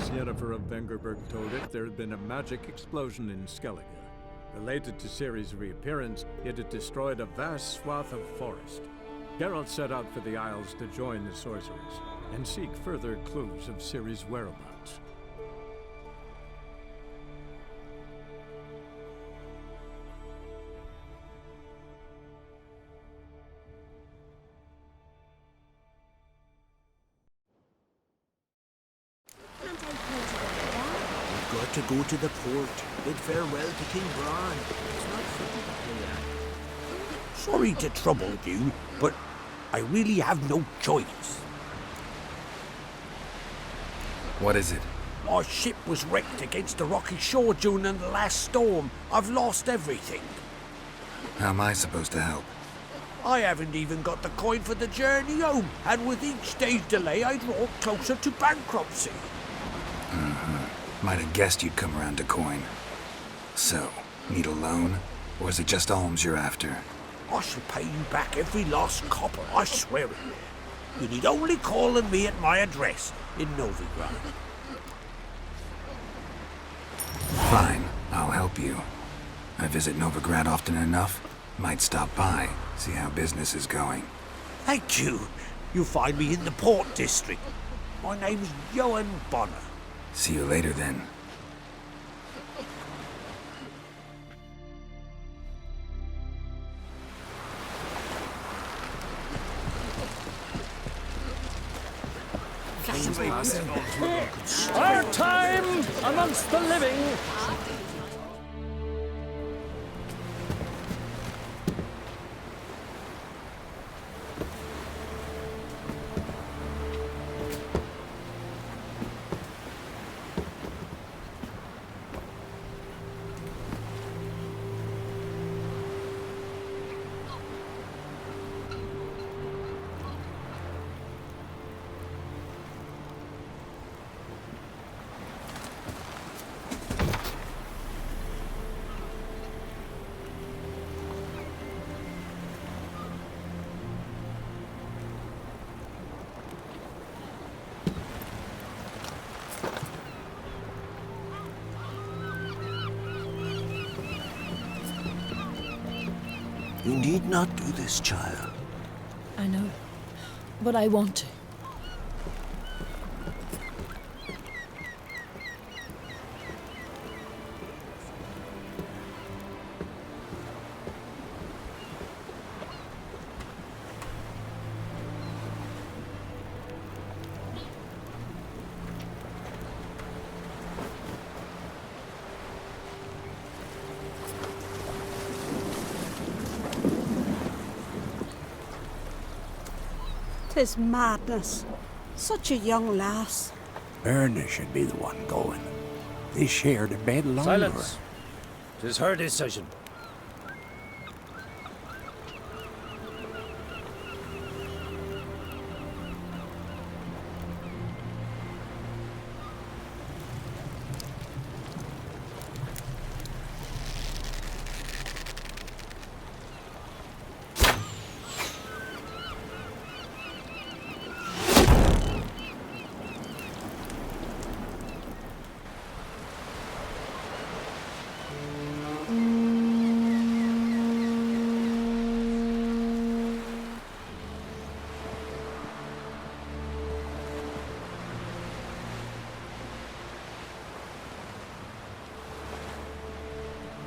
Yennefer of Vengerberg told it, there had been a magic explosion in Skellige. Related to Ciri's reappearance, it had destroyed a vast swath of forest. Geralt set out for the Isles to join the sorcerers, and seek further clues of Ciri's whereabouts. Got to go to the port, bid farewell to King Bran. It's not fitting to that. Sorry to trouble you, but I really have no choice. What is it? Our ship was wrecked against the rocky shore during the last storm. I've lost everything. How am I supposed to help? I haven't even got the coin for the journey home, and with each day's delay I draw closer to bankruptcy. Might have guessed you'd come around to coin. So, need a loan? Or is it just alms you're after? I shall pay you back every lost copper, I swear it. You need only call on me at my address in Novigrad. Fine, I'll help you. I visit Novigrad often enough. Might stop by, see how business is going. Thank you. You'll find me in the Port District. My name's Johan Bonner. See you later then. Our time amongst the living. You need not do this, child. I know, but I want to. Tis madness. Such a young lass. Erna should be the one going. They shared a bed longer. Silence. 'Tis her decision.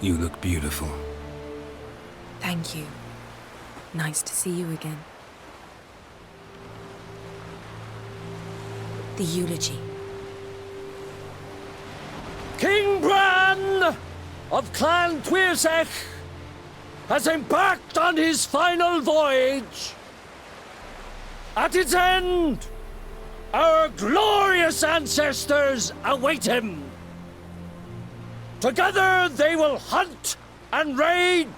You look beautiful. Thank you. Nice to see you again. The eulogy. King Bran of Clan Tuirsech has embarked on his final voyage. At its end, our glorious ancestors await him. Together they will hunt and raid.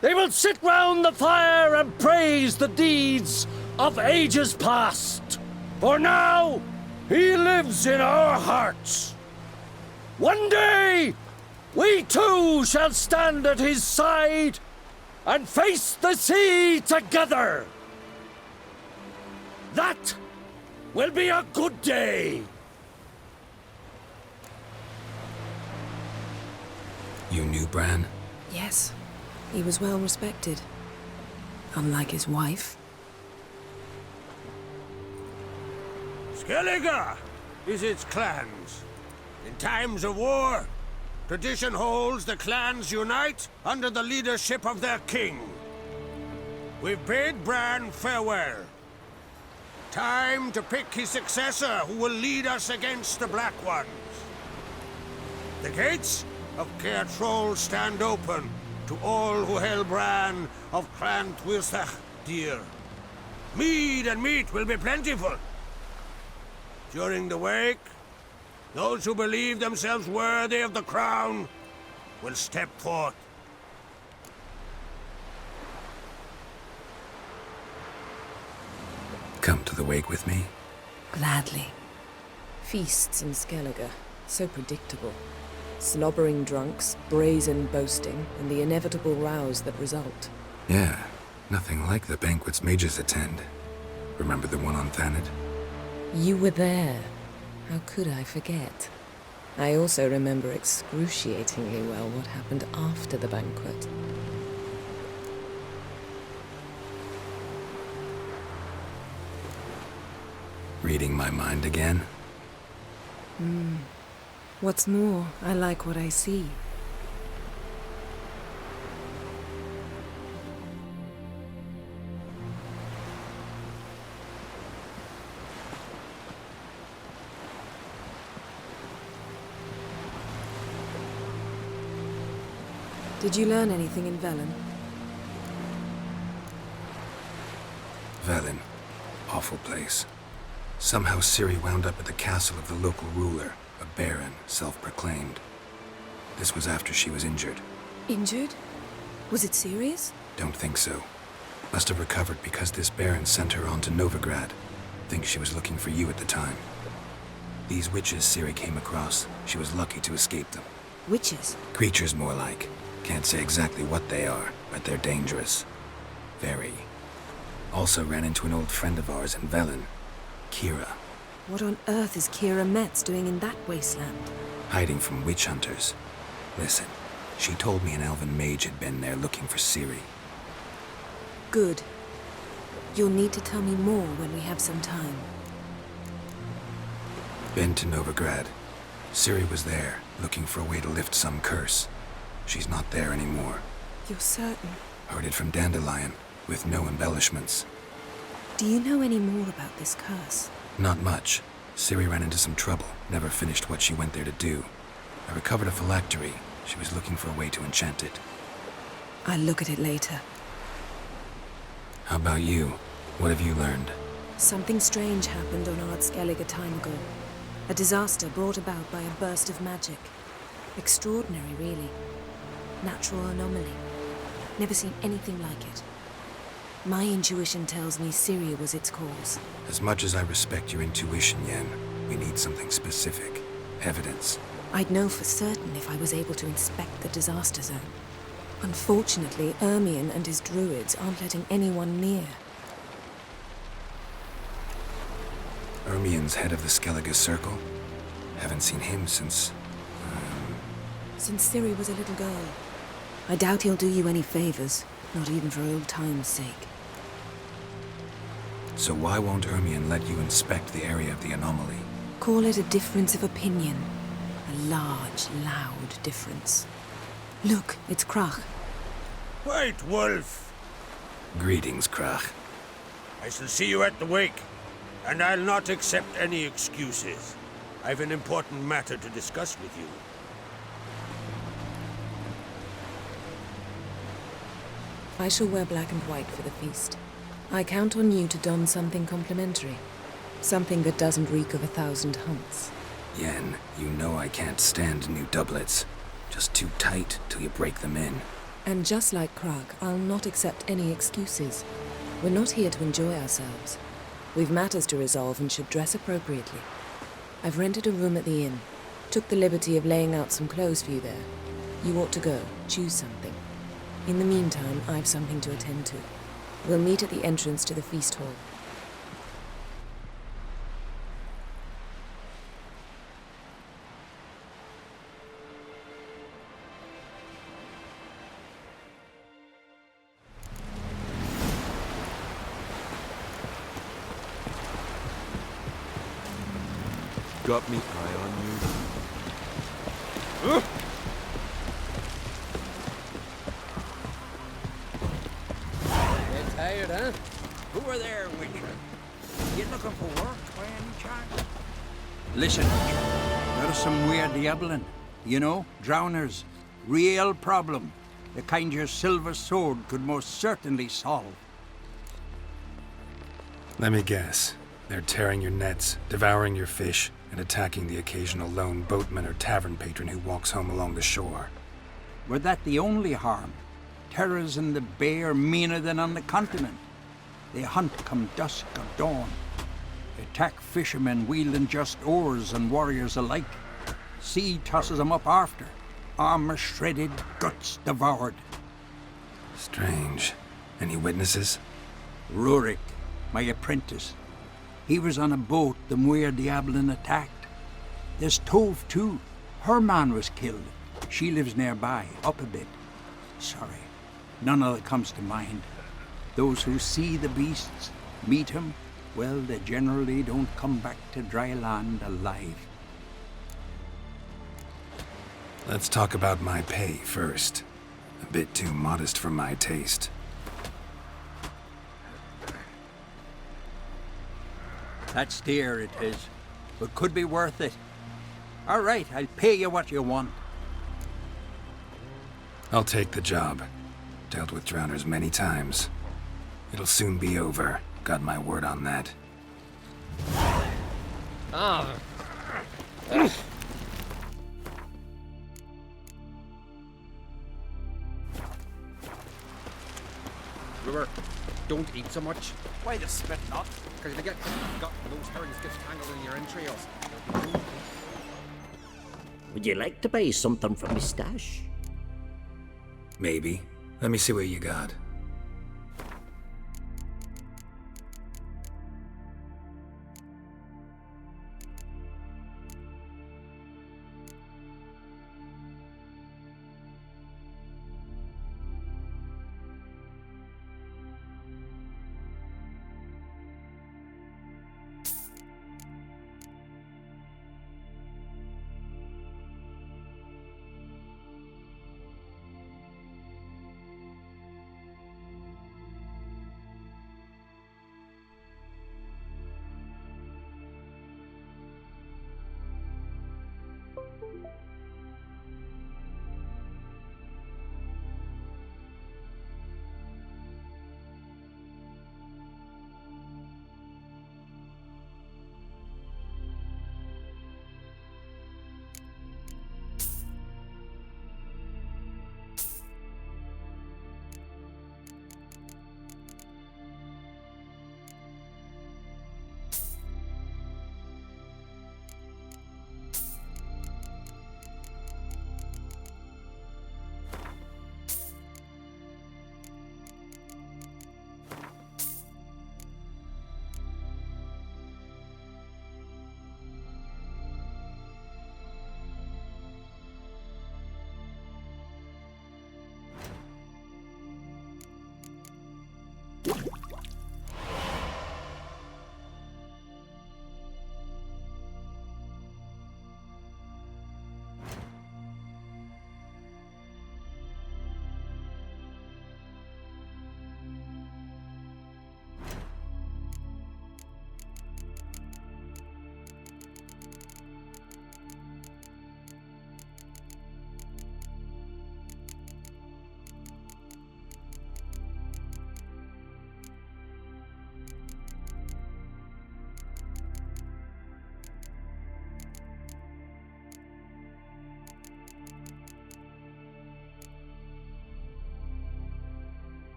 They will sit round the fire and praise the deeds of ages past. For now, he lives in our hearts. One day, we too shall stand at his side and face the sea together. That will be a good day. You knew Bran? Yes, he was well respected. Unlike his wife. Skellige visits clans. In times of war, tradition holds the clans unite under the leadership of their king. We've bid Bran farewell. Time to pick his successor who will lead us against the Black Ones. The gates of Caer Troll stand open to all who hail Bran of Clan Twisach dear. Mead and meat will be plentiful. During the wake, those who believe themselves worthy of the crown will step forth. Come to the wake with me? Gladly. Feasts in Skellige, so predictable. Slobbering drunks, brazen boasting, and the inevitable rows that result. Yeah, nothing like the banquets mages attend. Remember the one on Thanedd? You were there. How could I forget? I also remember excruciatingly well what happened after the banquet. Reading my mind again? What's more, I like what I see. Did you learn anything in Velen? Velen. Awful place. Somehow Ciri wound up at the castle of the local ruler, a baron, self-proclaimed. This was after she was injured. Injured? Was it serious? Don't think so. Must have recovered because this baron sent her on to Novigrad. Think she was looking for you at the time. These witches Ciri came across, she was lucky to escape them. Witches? Creatures more like. Can't say exactly what they are, but they're dangerous. Very. Also ran into an old friend of ours in Velen. Kira. What on earth is Kira Metz doing in that wasteland? Hiding from witch hunters. Listen, she told me an elven mage had been there looking for Ciri. Good. You'll need to tell me more when we have some time. Been to Novigrad. Ciri was there, looking for a way to lift some curse. She's not there anymore. You're certain? Heard it from Dandelion, with no embellishments. Do you know any more about this curse? Not much. Ciri ran into some trouble, never finished what she went there to do. I recovered a phylactery. She was looking for a way to enchant it. I'll look at it later. How about you? What have you learned? Something strange happened on Ard Skellige a time ago. A disaster brought about by a burst of magic. Extraordinary, really. Natural anomaly. Never seen anything like it. My intuition tells me Ciri was its cause. As much as I respect your intuition, Yen, we need something specific. Evidence. I'd know for certain if I was able to inspect the disaster zone. Unfortunately, Ermion and his druids aren't letting anyone near. Ermion's head of the Skellige Circle? Haven't seen him since... Since Ciri was a little girl. I doubt he'll do you any favors, not even for old time's sake. So why won't Ermion let you inspect the area of the anomaly? Call it a difference of opinion. A large, loud difference. Look, it's Krach. White Wolf! Greetings, Krach. I shall see you at the wake, and I'll not accept any excuses. I've an important matter to discuss with you. I shall wear black and white for the feast. I count on you to don something complimentary. Something that doesn't reek of 1,000 hunts. Yen, you know I can't stand new doublets. Just too tight till you break them in. And just like Krag, I'll not accept any excuses. We're not here to enjoy ourselves. We've matters to resolve and should dress appropriately. I've rented a room at the inn. Took the liberty of laying out some clothes for you there. You ought to go. Choose something. In the meantime, I've something to attend to. We'll meet at the entrance to the feast hall. Got me eye on you. Get tired, huh? Who are there, Witcher? You looking for work by any chance? Listen, Witcher. There's some weird diabling. You know, drowners. Real problem. The kind your silver sword could most certainly solve. Let me guess. They're tearing your nets, devouring your fish, and attacking the occasional lone boatman or tavern patron who walks home along the shore. Were that the only harm? Terrors in the bay are meaner than on the continent. They hunt come dusk or dawn. Attack fishermen wielding just oars and warriors alike. Sea tosses them up after. Armor shredded, guts devoured. Strange. Any witnesses? Rurik, my apprentice. He was on a boat the Muir Diablin attacked. There's Tove, too. Her man was killed. She lives nearby, up a bit. Sorry, none of it comes to mind. Those who see the beasts, meet him, well, they generally don't come back to dry land alive. Let's talk about my pay first. A bit too modest for my taste. That's dear, it is, but could be worth it. All right, I'll pay you what you want. I'll take the job. Dealt with drowners many times. It'll soon be over. Got my word on that. River, don't eat so much. Why the spit not? Because if you got those herrings get tangled in your entrails. Would you like to buy something from my stash? Maybe. Let me see what you got.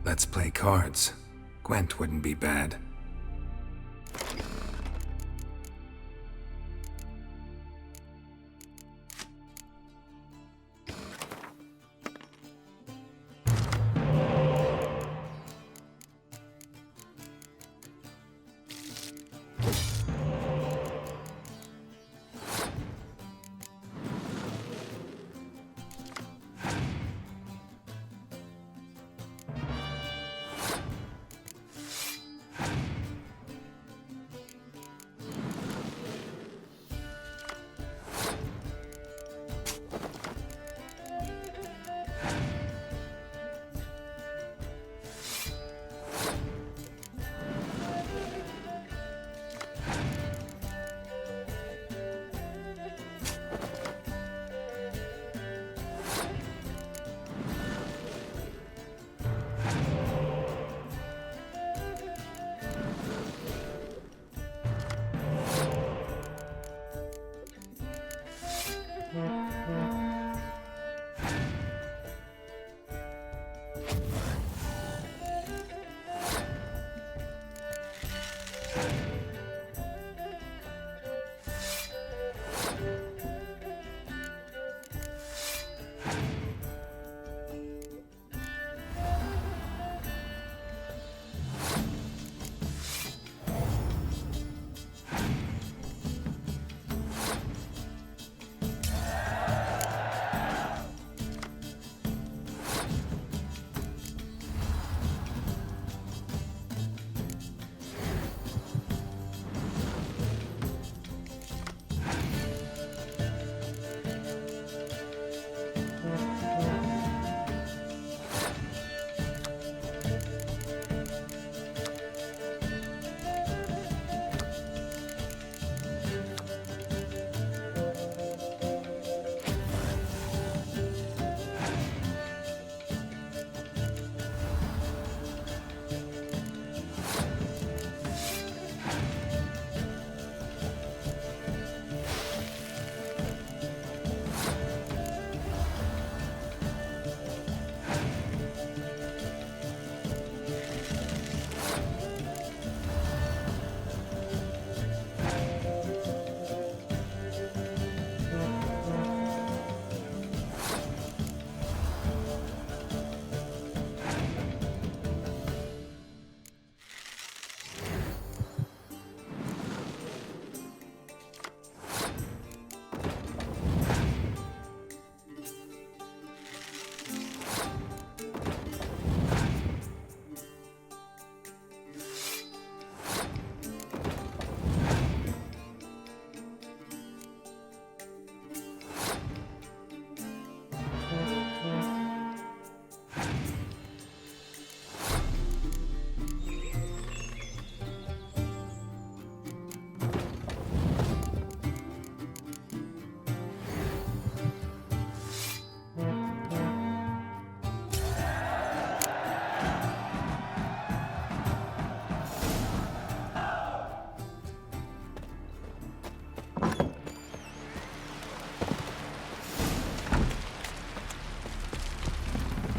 Let's play cards. Gwent wouldn't be bad.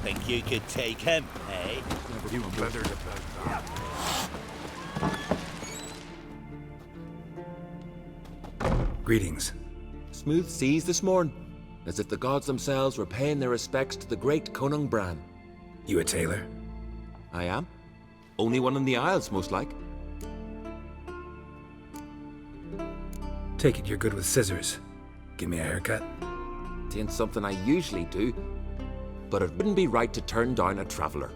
Think you could take him, eh? You blundered about that. Greetings. Smooth seas this morn, as if the gods themselves were paying their respects to the great Conung Bran. You a tailor? I am. Only one in the Isles, most like. Take it you're good with scissors. Give me a haircut. Tain't something I usually do, but it wouldn't be right to turn down a traveller.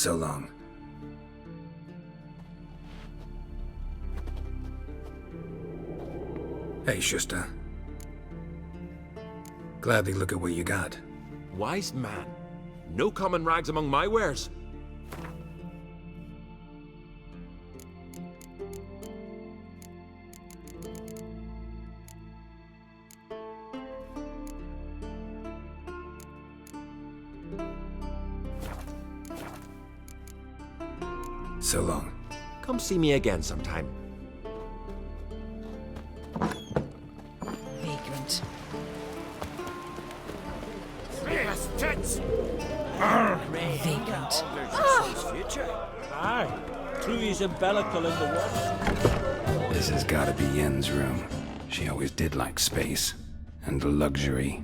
So long. Hey, Schuster. Gladly look at what you got. Wise man. No common rags among my wares. So long. Come see me again sometime. Vagrant. Vagrant. Aye. True he's umbilical in the water. This has gotta be Yen's room. She always did like space. And luxury.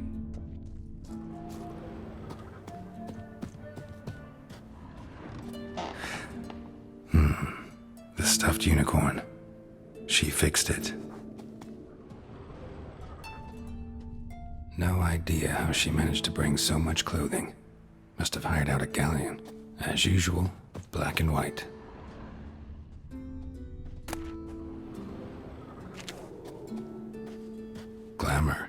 The stuffed unicorn. She fixed it. No idea how she managed to bring so much clothing. Must have hired out a galleon. As usual, black and white. Glamour.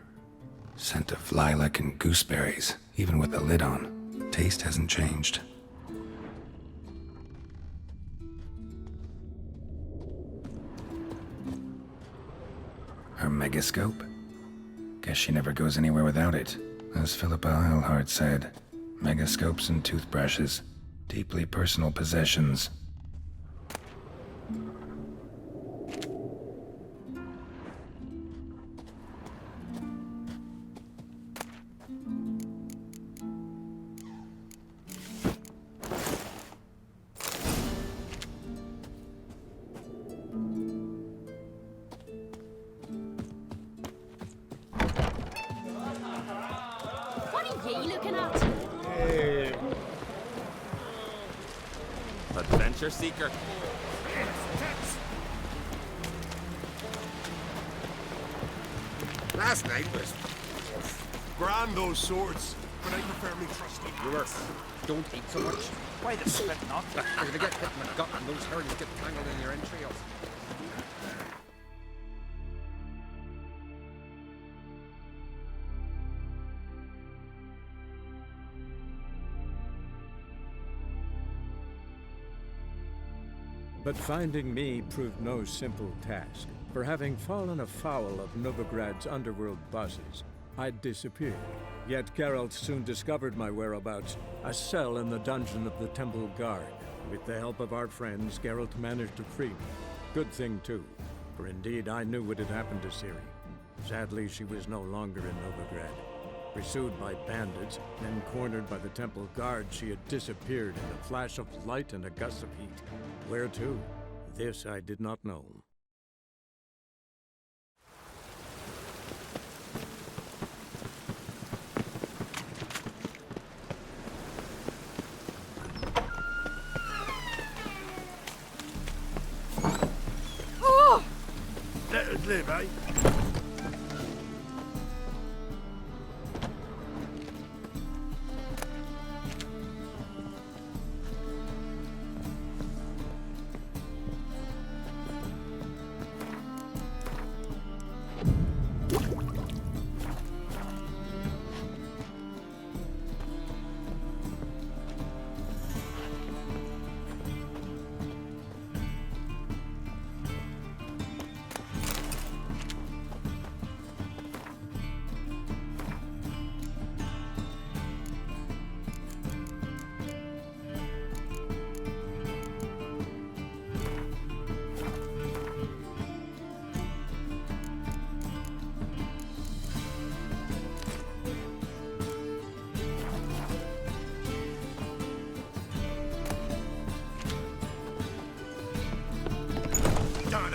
Scent of lilac and gooseberries, even with the lid on. Taste hasn't changed. Her megascope? Guess she never goes anywhere without it. As Philippa Eilhart said, megascopes and toothbrushes, deeply personal possessions. Adventure seeker. Last night was grand, those swords, but I prefer me trusty. Brewer, don't eat so much. Why the spit not? You're gonna get hit in the gut and those herrings get tangled in your entrails. But finding me proved no simple task. For having fallen afoul of Novigrad's underworld bosses, I'd disappeared. Yet Geralt soon discovered my whereabouts, a cell in the dungeon of the Temple Guard. With the help of our friends, Geralt managed to free me. Good thing too, for indeed I knew what had happened to Ciri. Sadly, she was no longer in Novigrad. Pursued by bandits, then cornered by the Temple Guard, she had disappeared in a flash of light and a gust of heat. Where to? This I did not know. Oh! Let us live, eh?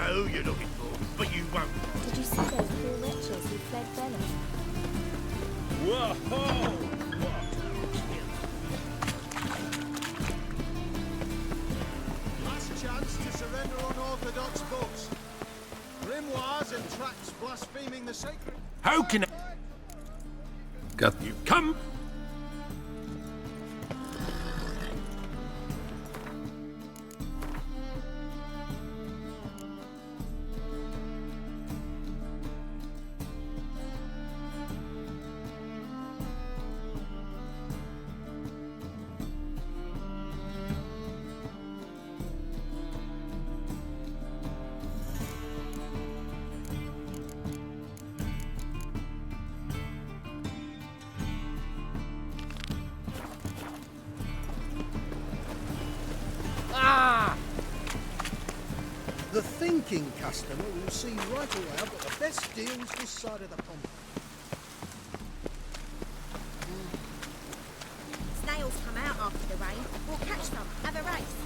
Who you're looking for, but you won't. Did you see those poor wretches who fled Venice? Whoa! Last chance to surrender unorthodox books. Grimoires and tracts blaspheming the sacred. How can I... Got you come? thinking customer will see right away I've got the best deals this side of the pond. Snails come out after the rain. We'll catch some. Have a race.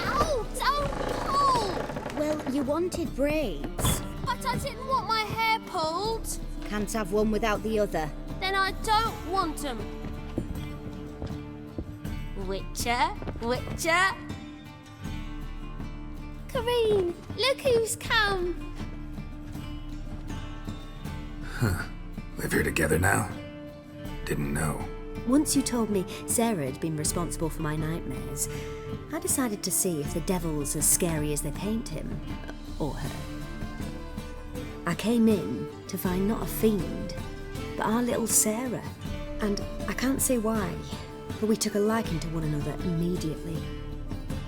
Ow! Don't pull! Well, you wanted braids. But I didn't want my hair pulled. Can't have one without the other. Then I don't want them. Witcher, Witcher. Kareen, look who's come. Huh. Live here together now? Didn't know. Once you told me Sarah had been responsible for my nightmares, I decided to see if the devil's as scary as they paint him. Or her. I came in to find not a fiend, but our little Sarah. And I can't say why, but we took a liking to one another immediately.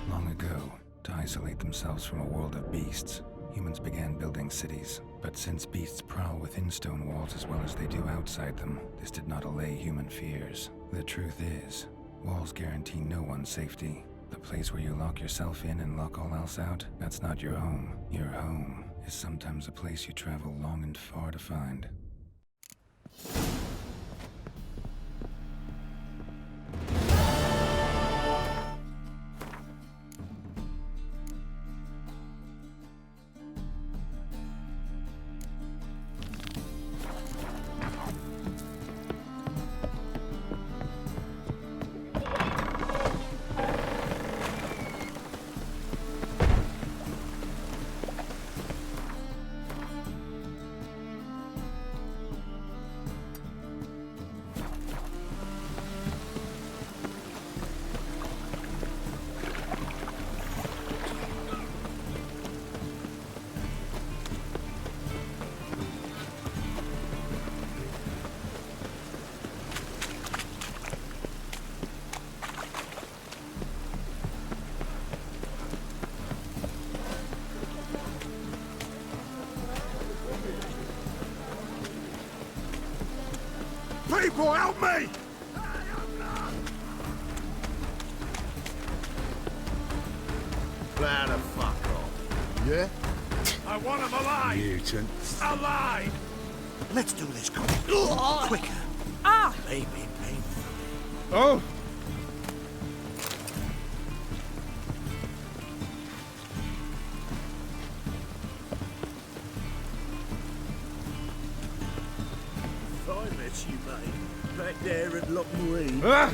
Long ago, to isolate themselves from a world of beasts, humans began building cities. But since beasts prowl within stone walls as well as they do outside them, this did not allay human fears. The truth is, walls guarantee no one's safety. The place where you lock yourself in and lock all else out, that's not your home. Your home is sometimes a place you travel long and far to find. People, help me! Now the fuck off. Yeah? I want him alive! Mutant. Alive! Let's do this quicker. Quicker. Ah! Maybe painful. Oh! I met you, mate. Back there at Loch Marine. Ah!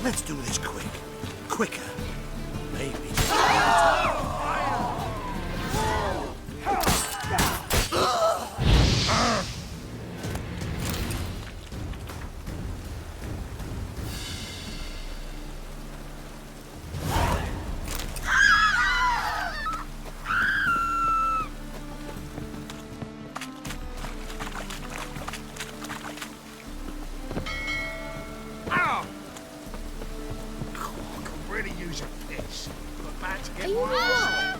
Let's do this quick. Quicker. Maybe. Are you alright?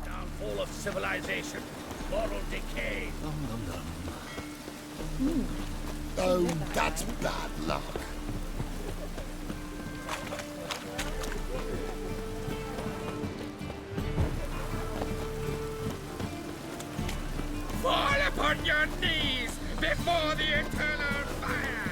Downfall of civilization. Moral decay. Oh, that's bad luck. Fall upon your knees before the eternal fire!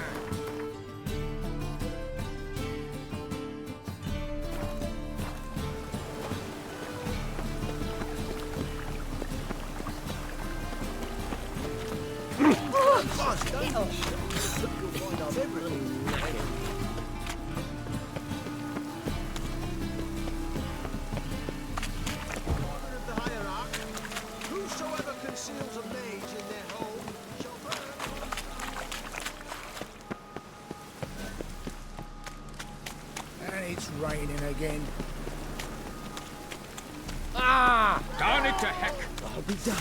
Whosoever conceals a mage in their home again. Ah! Darn it to heck! I'll be damned.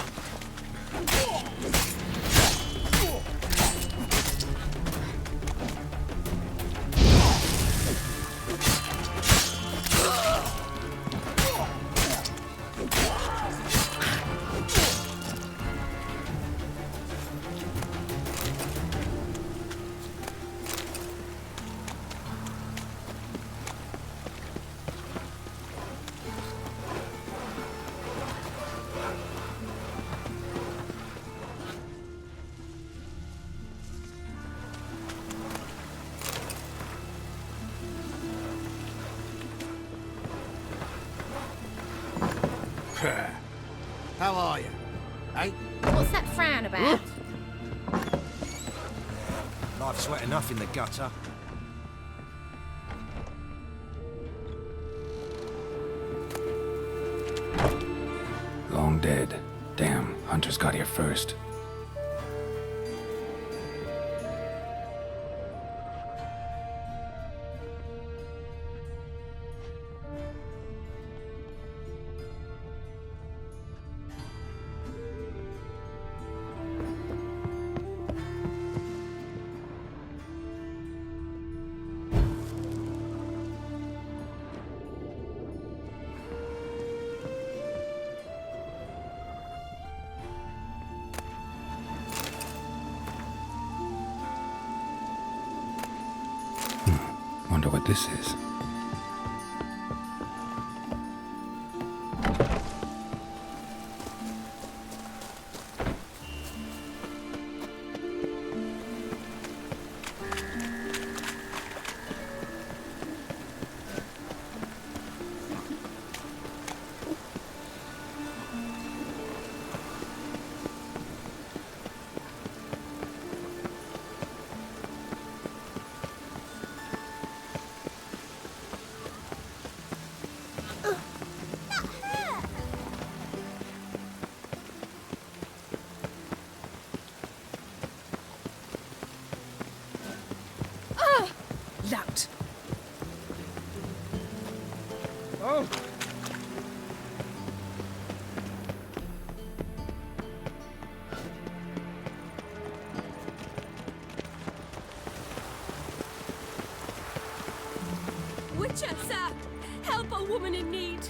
How are you? Eh? What's that frown about? Life's wet enough in the gutter. Long dead. Damn, Hunters got here first. Wonder what this is. Lout. Oh! Witcher, sir! Help a woman in need!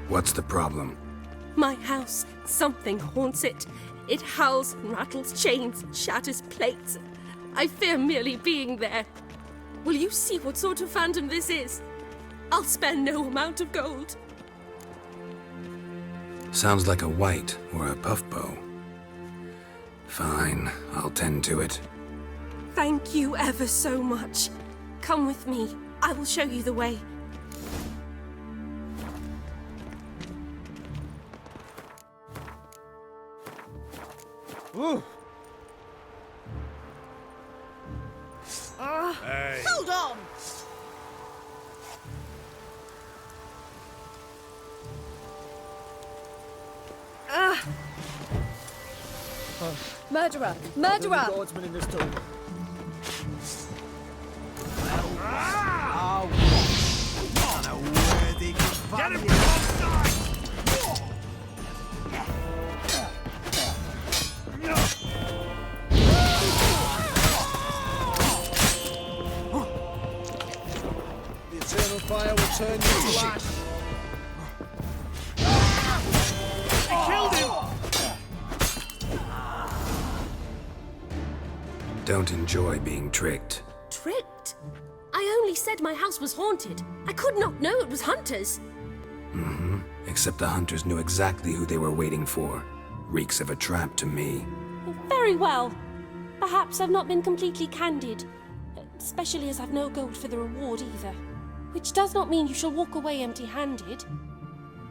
What's the problem? My house. Something haunts it. It howls and rattles chains, shatters plates. I fear merely being there. Will you see what sort of phantom this is? I'll spare no amount of gold. Sounds like a white or a puff bow. Fine, I'll tend to it. Thank you ever so much. Come with me. I will show you the way. Ooh. Hey. Hold on! Murderer! Murderer! Guardsmen in this tomb. Oh, what a worthy companion. Get him alongside! The eternal fire will turn you to ash. He killed him! Don't enjoy being tricked. Tricked? I only said my house was haunted. I could not know it was hunters. Mm-hmm. Except the Hunters knew exactly who they were waiting for. Reeks of a trap to me. Very well. Perhaps I've not been completely candid. Especially as I've no gold for the reward either. Which does not mean you shall walk away empty-handed.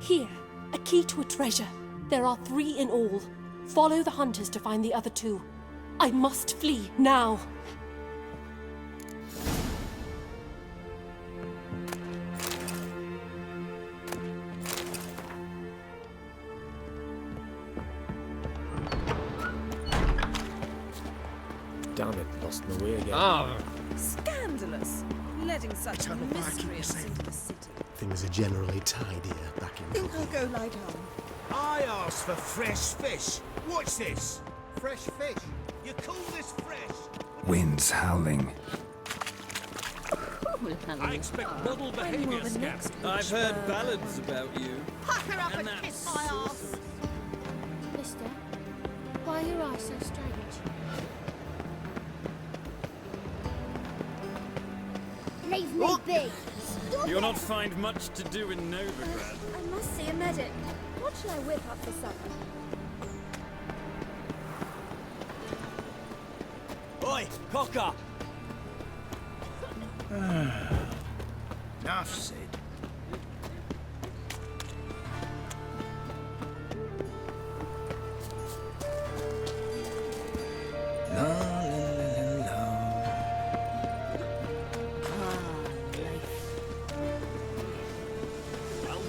Here, a key to a treasure. There are 3 in all. Follow the hunters to find the other 2. I must flee now. but we're getting... Ah, Scandalous. Letting such miscreants into the city. Things are generally tidier back in Think I'll go lie down. I asked for fresh fish. What's this? Fresh fish. You call this fresh? Winds howling. I expect model behavior, Scamp. I've heard ballads about you. Pack her up and kiss my ass. Mister, why are your eyes so strange? Leave me be! Stop You'll it. not find much to do in Novigrad. I must see a medic. What shall I whip up for supper? Oi, cocker! Enough said. La, la, la, la.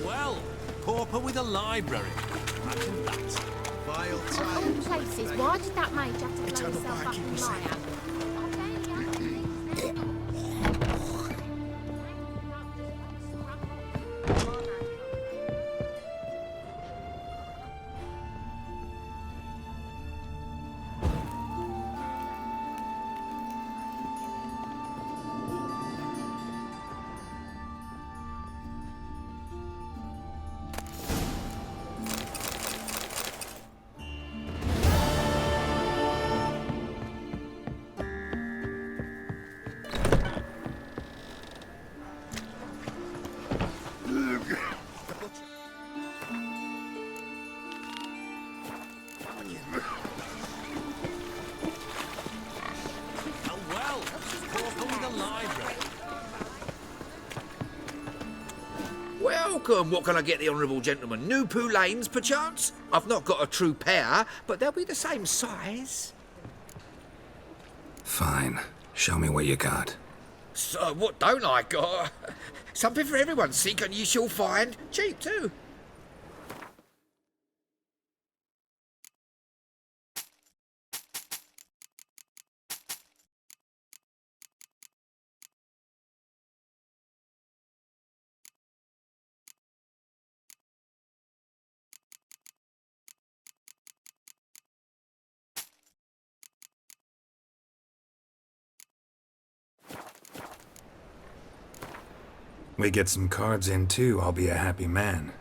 Well, pauper with a library. Imagine that. Vile Of all time. places, why did that mage have to blow Eternal himself up barkeep in was my saying. house? Welcome. What can I get the honourable gentleman? New Poo Lanes, perchance? I've not got a true pair, but they'll be the same size. Fine. Show me what you got. So, what don't I got? Something for everyone. Seek and ye shall find. Cheap, too. We get some cards in too, I'll be a happy man.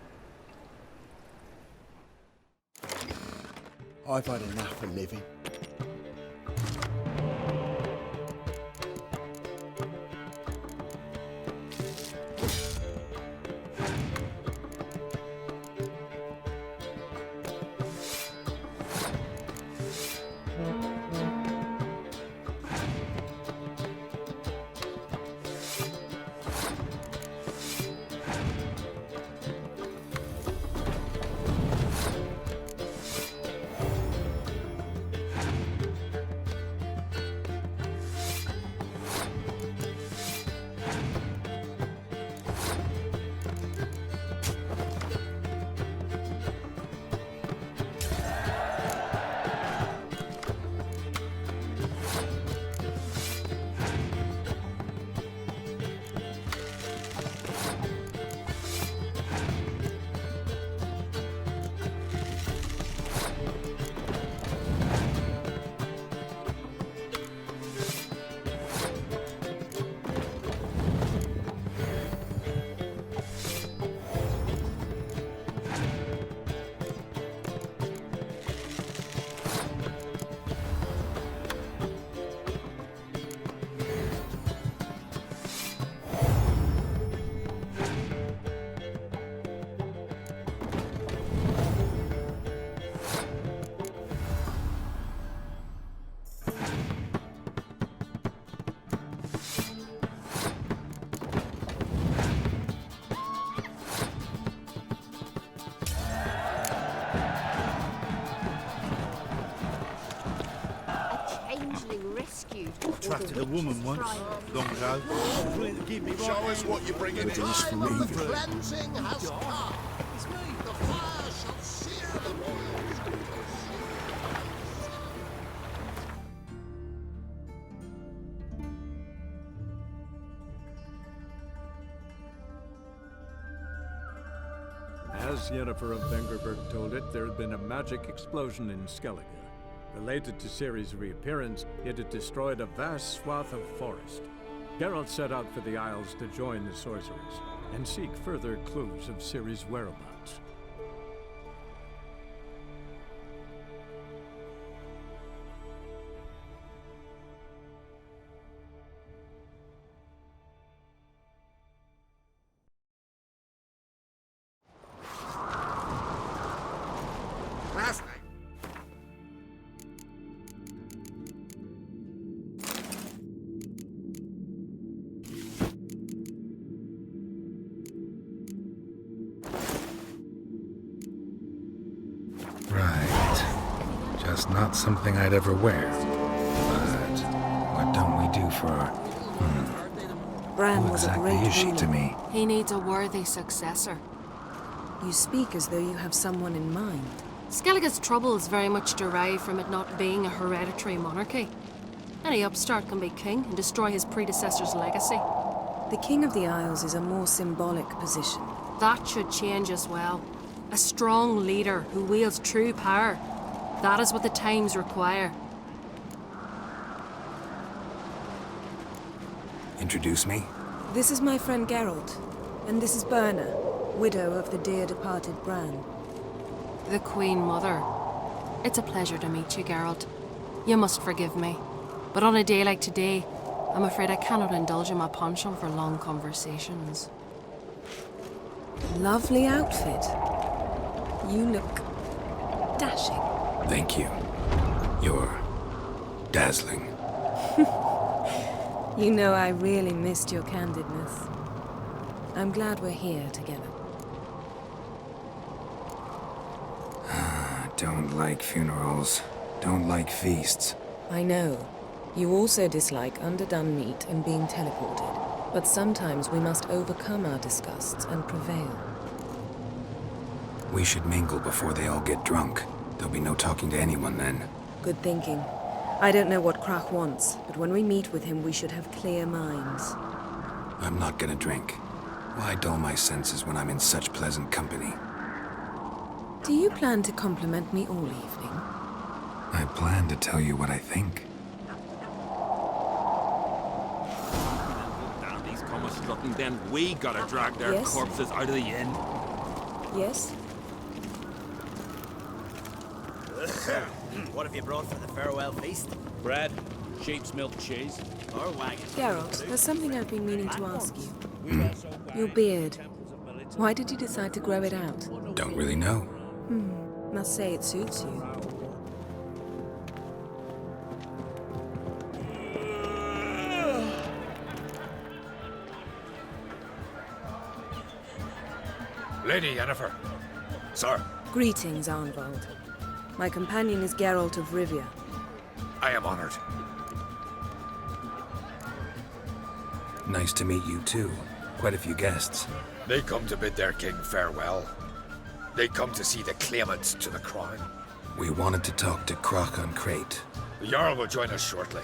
I've had enough of living. Trusted a woman once, long ago. Show us what you're bringing in. The time of the cleansing has come. The fire shall sear the walls. As Yennefer of Vengerberg told it, there had been a magic explosion in Skellige. Related to Ciri's reappearance, it had destroyed a vast swath of forest. Geralt set out for the Isles to join the sorcerers and seek further clues of Ciri's whereabouts. Last night. Right. Just not something I'd ever wear. But what don't we do for our... Bran Who was a exactly great is she ruler. to me? He needs a worthy successor. You speak as though you have someone in mind. Skellige's troubles very much derive from it not being a hereditary monarchy. Any upstart can be king and destroy his predecessor's legacy. The King of the Isles is a more symbolic position. That should change as well. A strong leader who wields true power. That is what the times require. Introduce me? This is my friend Geralt, and this is Berna, widow of the dear departed Bran. The Queen Mother. It's a pleasure to meet you, Geralt. You must forgive me, but on a day like today, I'm afraid I cannot indulge in my penchant for long conversations. Lovely outfit. You look dashing. Thank you. You're dazzling. You know I really missed your candidness. I'm glad we're here together. Don't like funerals. Don't like feasts. I know. You also dislike underdone meat and being teleported. But sometimes we must overcome our disgusts and prevail. We should mingle before they all get drunk. There'll be no talking to anyone then. Good thinking. I don't know what Krach wants, but when we meet with him, we should have clear minds. I'm not gonna drink. Why dull my senses when I'm in such pleasant company? Do you plan to compliment me all evening? I plan to tell you what I think. Down these come strutting, then we gotta drag their Yes? corpses out of the inn. Yes? What have you brought for the farewell feast? Bread, sheep's milk cheese. Or wagon? Geralt, there's something I've been meaning to ask you. Your beard. Why did you decide to grow it out? Don't really know. Must say it suits you. Lady Yennefer. Sir, Greetings, Arnvald. My companion is Geralt of Rivia. I am honored. Nice to meet you too. Quite a few guests. They come to bid their king farewell. They come to see the claimants to the crown. We wanted to talk to Krach on Crate. The Jarl will join us shortly.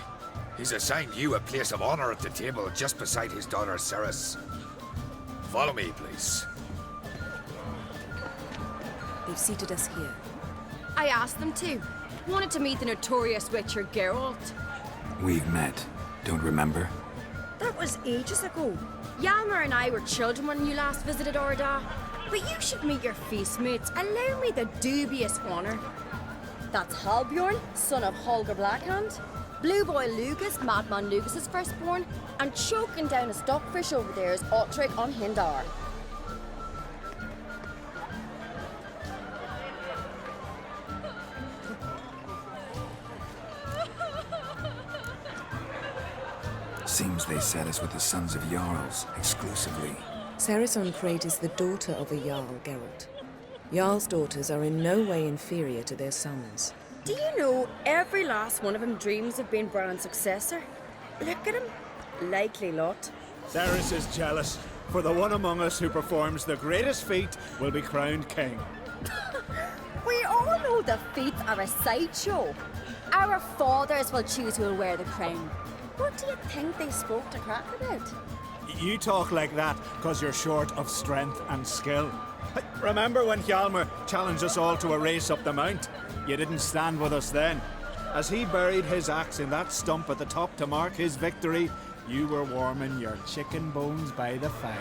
He's assigned you a place of honor at the table just beside his daughter Ceres. Follow me, please. They've seated us here. I asked them to. Wanted to meet the notorious witcher Geralt. We've met. Don't remember? That was ages ago. Yalmer and I were children when you last visited Orda. But you should meet your feast mates. Allow me the dubious honor. That's Halbjorn, son of Holger Blackhand. Blue Boy Lugas, Madman Lugas' firstborn. And choking down a stockfish over there is Otric on Hindar. Seems they set us with the sons of Jarls, exclusively. Ceres on Crate is the daughter of a Jarl, Geralt. Jarl's daughters are in no way inferior to their sons. Do you know every last one of them dreams of being Bran's successor? Look at him. Likely lot. Ceres is jealous, for the one among us who performs the greatest feat will be crowned king. We all know the feats are a sideshow. Our fathers will choose who will wear the crown. What do you think they spoke to Krach about? You talk like that because you're short of strength and skill. Remember when Hjalmar challenged us all to a race up the mount? You didn't stand with us then. As he buried his axe in that stump at the top to mark his victory, you were warming your chicken bones by the fire.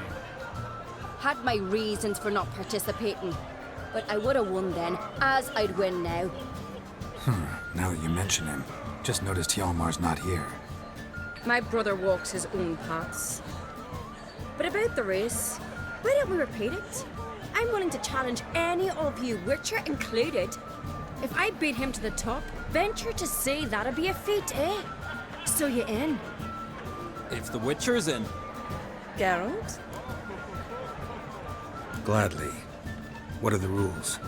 Had my reasons for not participating, but I would have won then, as I'd win now. Now that you mention him, just noticed Hjalmar's not here. My brother walks his own paths. But about the race, why don't we repeat it? I'm willing to challenge any of you, Witcher included. If I beat him to the top, venture to say that'd be a feat, eh? So you in? If the Witcher's in. Geralt? Gladly. What are the rules?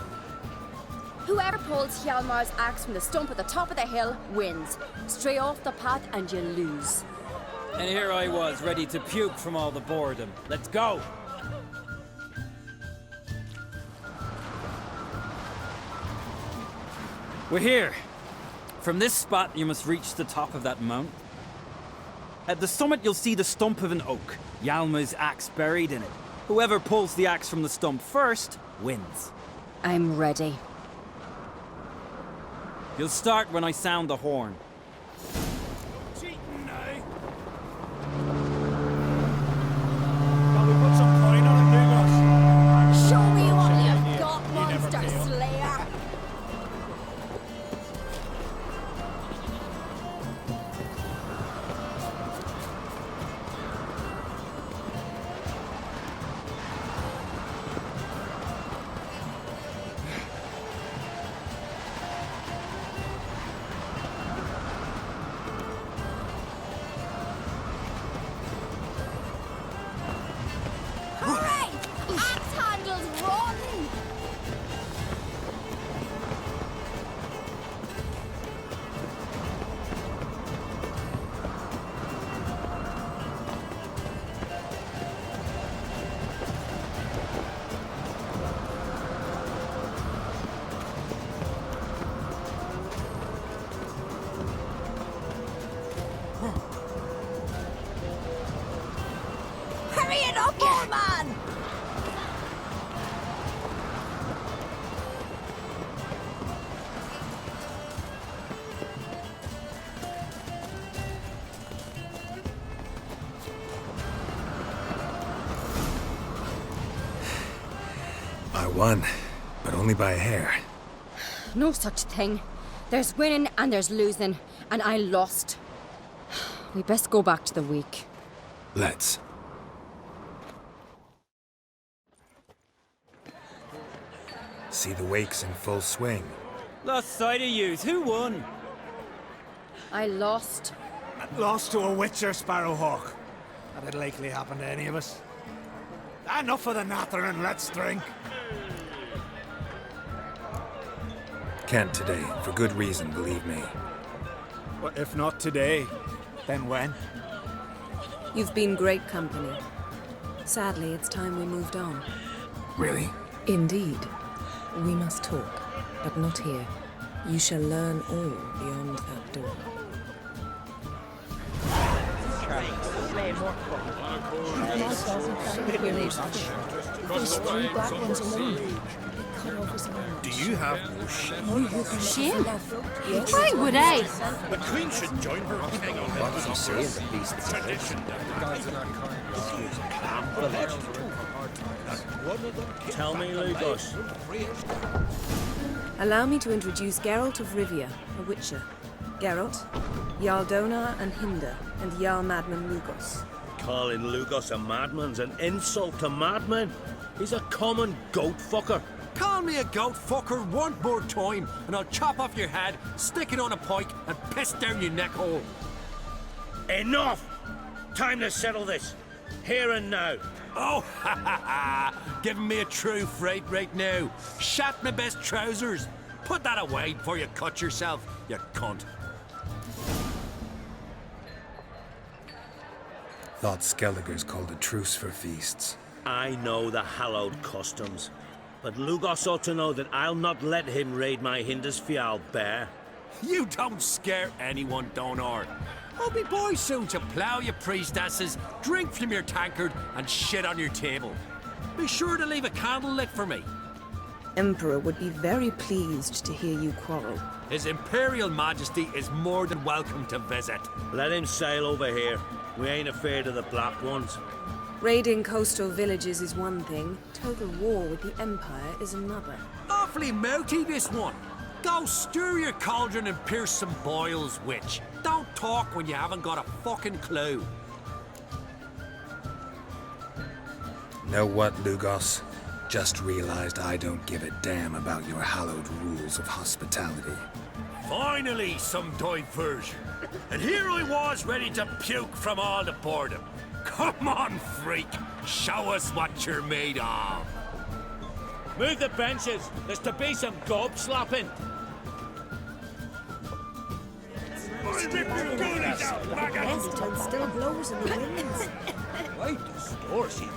Whoever pulls Hjalmar's axe from the stump at the top of the hill wins. Stray off the path and you lose. And here I was, ready to puke from all the boredom. Let's go! We're here. From this spot, you must reach the top of that mount. At the summit, you'll see the stump of an oak, Hjalmar's axe buried in it. Whoever pulls the axe from the stump first, wins. I'm ready. You'll start when I sound the horn. Shall we put some coin on it, Lugos? Show me what you've got, monster slayer! Hurry it up, old man! I won, but only by a hair. No such thing. There's winning and there's losing, and I lost. We best go back to the week. Let's. See the wakes in full swing. Lost sight of yous. Who won? I lost. Lost to a Witcher, Sparrowhawk. That'd likely happen to any of us. Enough of the natter and let's drink. Can't today, for good reason, believe me. Well, if not today, then when? You've been great company. Sadly, it's time we moved on. Really? Indeed. We must talk, but not here. You shall learn all beyond that door. Do you have no shame? Shame? Why would I? The Queen should join her king on What does he say in the beast's tradition. Tell me, Lugos. Allow me to introduce Geralt of Rivia, a Witcher. Geralt, Jarl Donar and Hinder, and Jarl Madman Lugos. Calling Lugos a madman's an insult to madmen. He's a common goat fucker. Call me a goat fucker one more time, and I'll chop off your head, stick it on a pike, and piss down your neck hole. Enough! Time to settle this. Here and now. Oh, ha ha ha! Giving me a true fright right now. Shat my best trousers. Put that away before you cut yourself, you cunt. Thought Skelliger's called a truce for feasts. I know the hallowed customs, but Lugos ought to know that I'll not let him raid my Hindisfial bear. You don't scare anyone, Donar. I'll be boy soon to plough your priestesses, drink from your tankard, and shit on your table. Be sure to leave a candle lit for me. Emperor would be very pleased to hear you quarrel. His Imperial Majesty is more than welcome to visit. Let him sail over here. We ain't afraid of the Black Ones. Raiding coastal villages is one thing. Total war with the Empire is another. Awfully mouty, this one. Go stir your cauldron and pierce some boils, witch. Don't talk when you haven't got a fucking clue. Know what, Lugos? Just realized I don't give a damn about your hallowed rules of hospitality. Finally, some diversion. And here I was ready to puke from all the boredom. Come on, freak. Show us what you're made of. Move the benches. There's to be some gob slapping. Eston still blows in the winds. Quite distorted.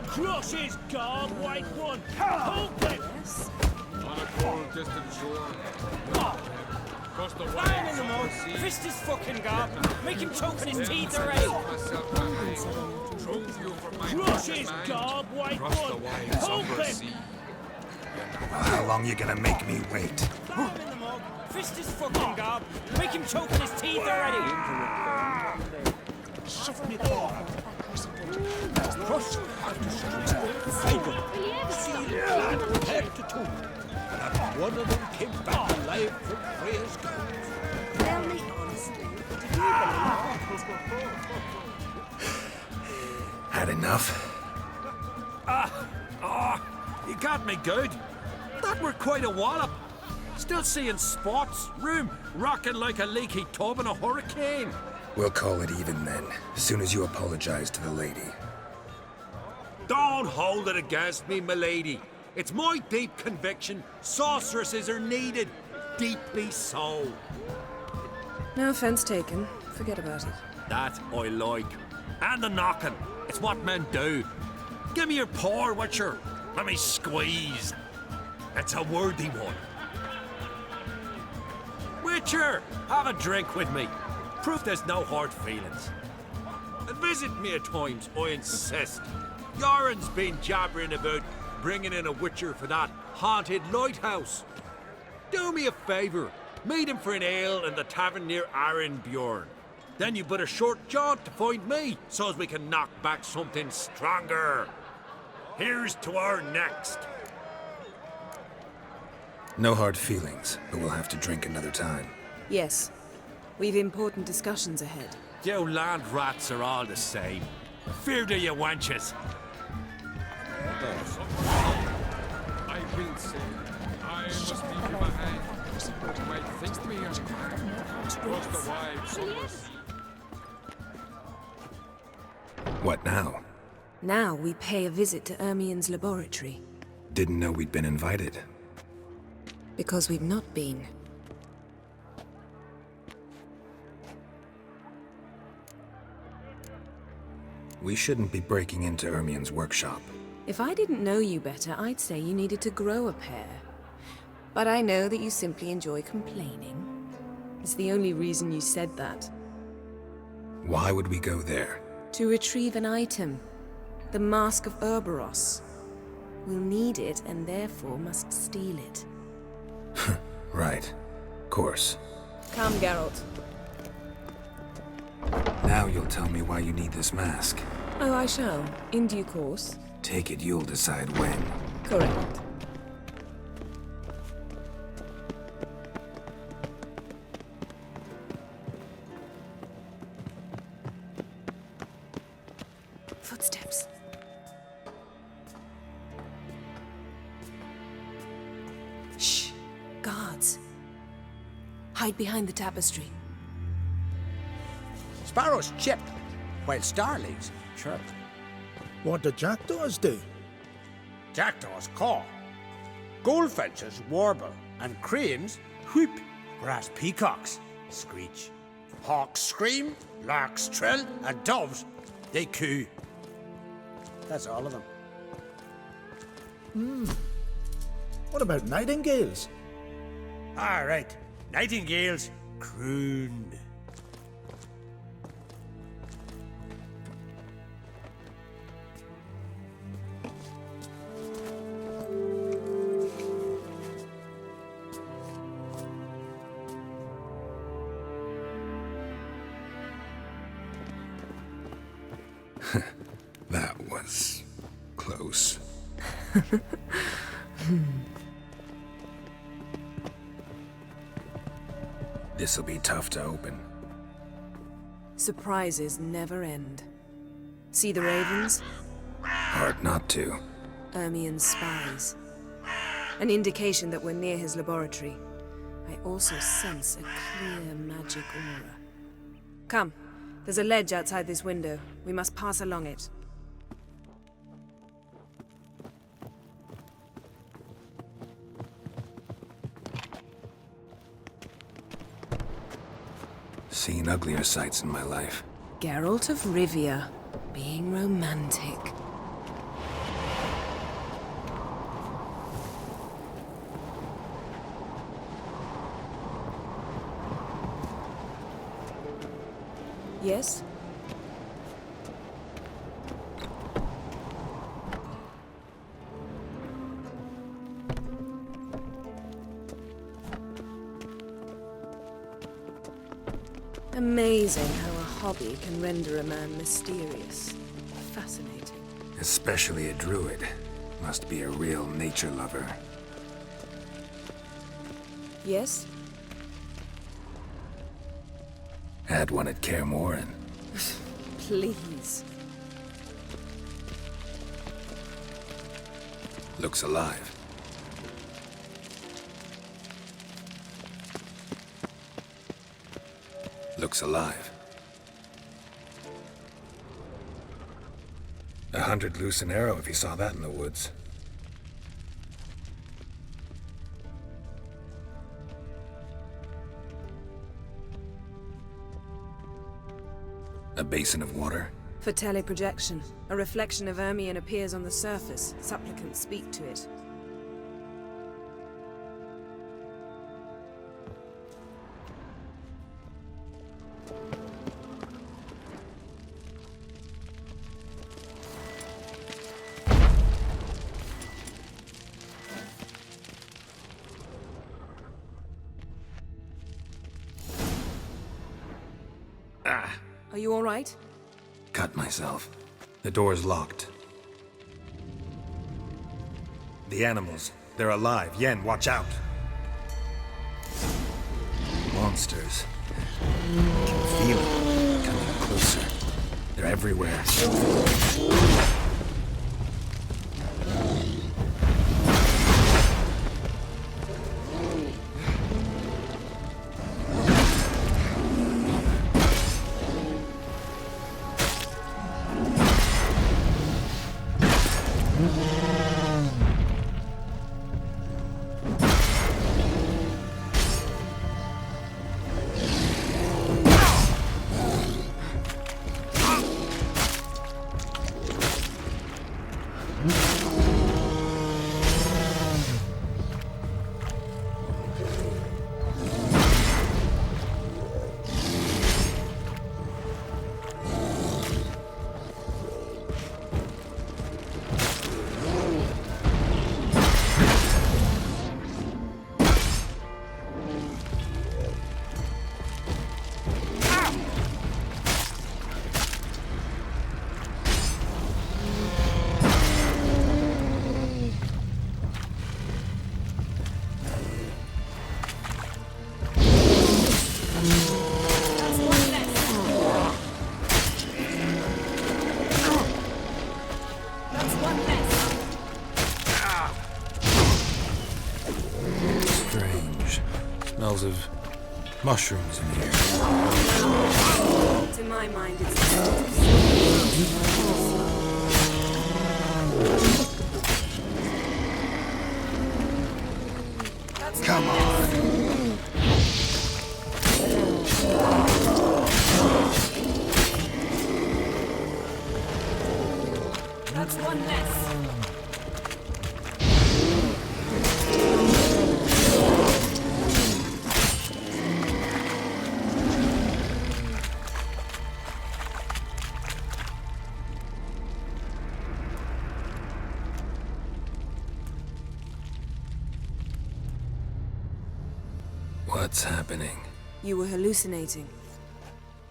Crush his gob, white one. Hold it. On a cold, distant shore. Across the Fire in the waves. mud. Fist his fucking gob. Make him choke on his teeth already. Crush his gob, white one. Hold it. How long you gonna make me wait? Fire him in the mug. Fist his fucking gob. Make him choke on his teeth already. Shiver me the ball. Crush after head to toe. And one of them came back alive from Freya's gold. Tell me honestly, do you believe Had enough? You got me good. That were quite a wallop. Still seeing spots, room rocking like a leaky tub in a hurricane. We'll call it even then, as soon as you apologize to the lady. Don't hold it against me, milady. It's my deep conviction sorceresses are needed. Deeply so. No offense taken. Forget about it. That I like. And the knocking. It's what men do. Give me your paw, Witcher. Let me squeeze. It's a worthy one. Witcher, have a drink with me. Proof there's no hard feelings. And visit me at times, I insist. Yoren's been jabbering about bringing in a Witcher for that haunted lighthouse. Do me a favour. Meet him for an ale in the tavern near Arenbjorn. Then you but a short jaunt to find me, so as we can knock back something stronger. Here's to our next. No hard feelings, but we'll have to drink another time. Yes. We've important discussions ahead. You land rats are all the same. Fear to you wenches. I will say, I must leave you behind. You might think me across the wide summer sea. What now? Now we pay a visit to Ermien's laboratory. Didn't know we'd been invited. Because we've not been. We shouldn't be breaking into Ermien's workshop. If I didn't know you better, I'd say you needed to grow a pair. But I know that you simply enjoy complaining. It's the only reason you said that. Why would we go there? To retrieve an item. The Mask of Ouroboros. We'll need it and therefore must steal it. Right. Course. Come, Geralt. Now you'll tell me why you need this mask. Oh, I shall. In due course. Take it you'll decide when. Correct. Footsteps. Shh. Guards. Hide behind the tapestry. Sparrows chip, while starlings chirp. What do jackdaws do? Jackdaws caw. Goldfinches warble, and cranes whoop, whereas peacocks screech. Hawks scream, larks trill, and doves, they coo. That's all of them. What about nightingales? All right, nightingales croon. That was close. This'll be tough to open. Surprises never end. See the ravens? Hard not to. Ermien's spies. An indication that we're near his laboratory. I also sense a clear magic aura. Come, there's a ledge outside this window. We must pass along it. Seen uglier sights in my life. Geralt of Rivia, being romantic. Yes? Amazing how a hobby can render a man mysterious. Fascinating. Especially a druid. Must be a real nature lover. Yes? Had one at Kaer Morhen. Please. Looks alive. Looks alive. 100 loose an arrow if you saw that in the woods. A basin of water. For teleprojection, a reflection of Ermien appears on the surface. Supplicants speak to it. Are you all right? Cut myself. The door's locked. The animals, they're alive. Yen, watch out! Monsters. I can feel it. Coming closer. They're everywhere. Smells of mushrooms in here. To my mind, it's... Come on. That's one less. What's happening? You were hallucinating.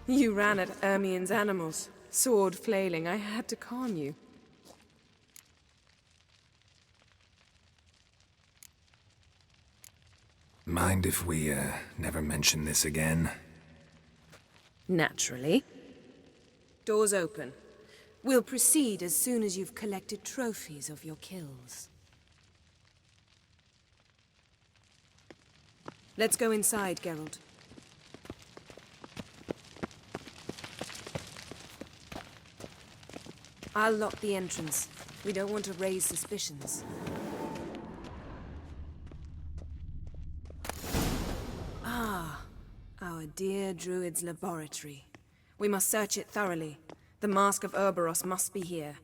You ran at Ermien's animals. sword flailing. I had to calm you. Mind if we, never mention this again? Naturally. Doors open. We'll proceed as soon as you've collected trophies of your kills. Let's go inside, Geralt. I'll lock the entrance. We don't want to raise suspicions. Ah, our dear Druid's laboratory. We must search it thoroughly. The Mask of Urboros must be here.